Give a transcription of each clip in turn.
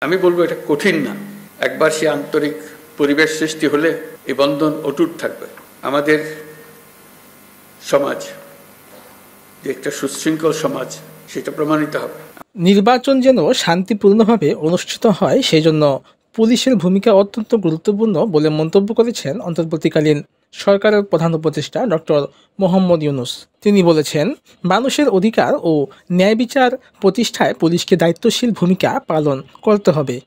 আমি বলবো এটা কঠিন না। একবার সে আন্তরিক পরিবেশ সৃষ্টি হলে এই বন্ধন অটুট থাকবে। আমাদের সমাজ যে একটা সুশৃঙ্খল সমাজ সেটা প্রমাণিত হবে। নির্বাচন যেন শান্তিপূর্ণভাবে অনুষ্ঠিত হয় সেই জন্য পুলিশের ভূমিকা অত্যন্ত গুরুত্বপূর্ণ বলে মন্তব্য করেছেন অন্তর্বর্তীকালীন সরকারের প্রধান উপদেষ্টা ডক্টর মোহাম্মদ ইউনূস। তিনি বলেছেন, মানুষের অধিকার ও ন্যায় বিচার প্রতিষ্ঠায় পুলিশকে দায়িত্বশীল ভূমিকা পালন করতে হবে।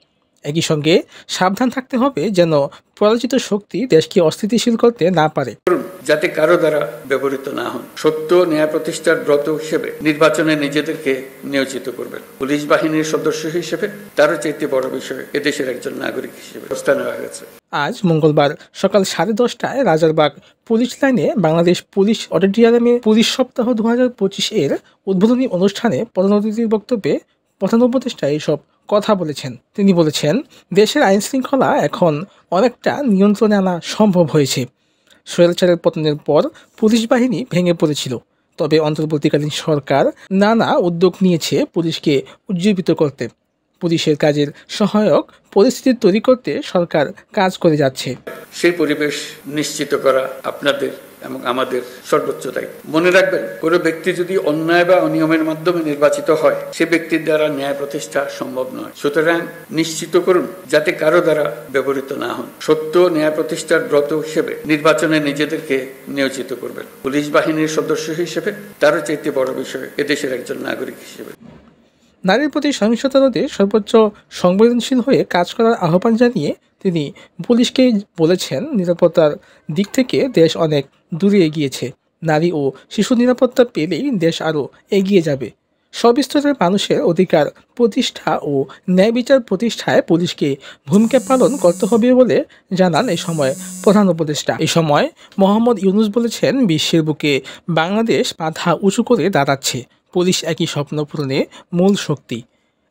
একই সঙ্গে সাবধান থাকতে হবে যেন পরাজিত শক্তি দেশকে অস্থিতিশীল করতে না পারে, যাতে কারো দ্বারা ব্যবহৃত না হন। সত্য ন্যায় প্রতিষ্ঠার ব্রত হিসেবে নির্বাচনে নিজেদেরকে নিয়োজিত করবেন। পুলিশ বাহিনীর সদস্য হিসেবে তারও চাইতে বড় বিষয় এদেশের একজন নাগরিক হিসেবে ব্যবস্থা নেওয়া হয়েছে। আজ মঙ্গলবার সকাল 10:30টায় রাজারবাগ পুলিশ লাইনে বাংলাদেশ পুলিশ অডিটোরিয়ামে পুলিশ সপ্তাহ 2025 এর উদ্বোধনী অনুষ্ঠানে প্রধান অতিথির বক্তব্যে প্রধান উপদেষ্টা এইসব কথা বলেছেন। তিনি বলেছেন, দেশের আইন শৃঙ্খলা এখন অনেকটা নিয়ন্ত্রণে আনা সম্ভব হয়েছে। স্বৈরাচারের পতনের পর পুলিশ বাহিনী ভেঙে পড়েছিল, তবে অন্তর্বর্তীকালীন সরকার নানা উদ্যোগ নিয়েছে পুলিশকে উজ্জীবিত করতে। পুলিশের কাজের সহায়ক পরিস্থিতি তৈরি করতে সরকার কাজ করে যাচ্ছে। সেই পরিবেশ নিশ্চিত করা আপনাদের এবং আমাদের সর্বোচ্চ দায়িত্ব। মনে রাখবেন, কোনো ব্যক্তি যদি অন্যায় বা অনিয়মের মাধ্যমে নির্বাচিত হয়, সে ব্যক্তির দ্বারা ন্যায় প্রতিষ্ঠা সম্ভব নয়। সুতরাং নিশ্চিত করুন যাতে কারো দ্বারা ব্যবহৃত না হন। সত্য ন্যায় প্রতিষ্ঠার ব্রত হিসেবে নির্বাচনে নিজেদেরকে নিয়োজিত করবেন। পুলিশ বাহিনীর সদস্য হিসেবে তারও চাইতে বড় বিষয় এদেশের একজন নাগরিক হিসেবে। নারীর প্রতি সহিংসতা রোধে সর্বোচ্চ সংবেদনশীল হয়ে কাজ করার আহ্বান জানিয়ে তিনি পুলিশকে বলেছেন, নিরাপত্তার দিক থেকে দেশ অনেক দূরে এগিয়েছে। নারী ও শিশু নিরাপত্তা পেলেই দেশ আরও এগিয়ে যাবে। সব স্তরের মানুষের অধিকার প্রতিষ্ঠা ও ন্যায় বিচার প্রতিষ্ঠায় পুলিশকে ভূমিকা পালন করতে হবে বলে জানান এই সময় প্রধান উপদেষ্টা। এই সময় মোহাম্মদ ইউনূস বলেছেন, বিশ্বের বুকে বাংলাদেশ মাথা উঁচু করে দাঁড়াচ্ছে। পুলিশ একই স্বপ্ন পূরণে মূল শক্তি।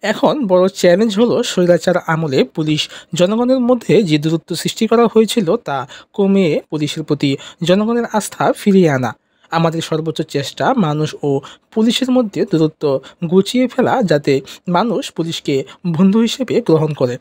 এখন বড় চ্যালেঞ্জ হলো স্বৈরাচার আমলে পুলিশ জনগণের মধ্যে যে দূরত্ব সৃষ্টি করা হয়েছিল তা কমিয়ে পুলিশের প্রতি জনগণের আস্থা ফিরিয়ে আনা। আমাদের সর্বোচ্চ চেষ্টা মানুষ ও পুলিশের মধ্যে দূরত্ব গুছিয়ে ফেলা, যাতে মানুষ পুলিশকে বন্ধু হিসেবে গ্রহণ করে।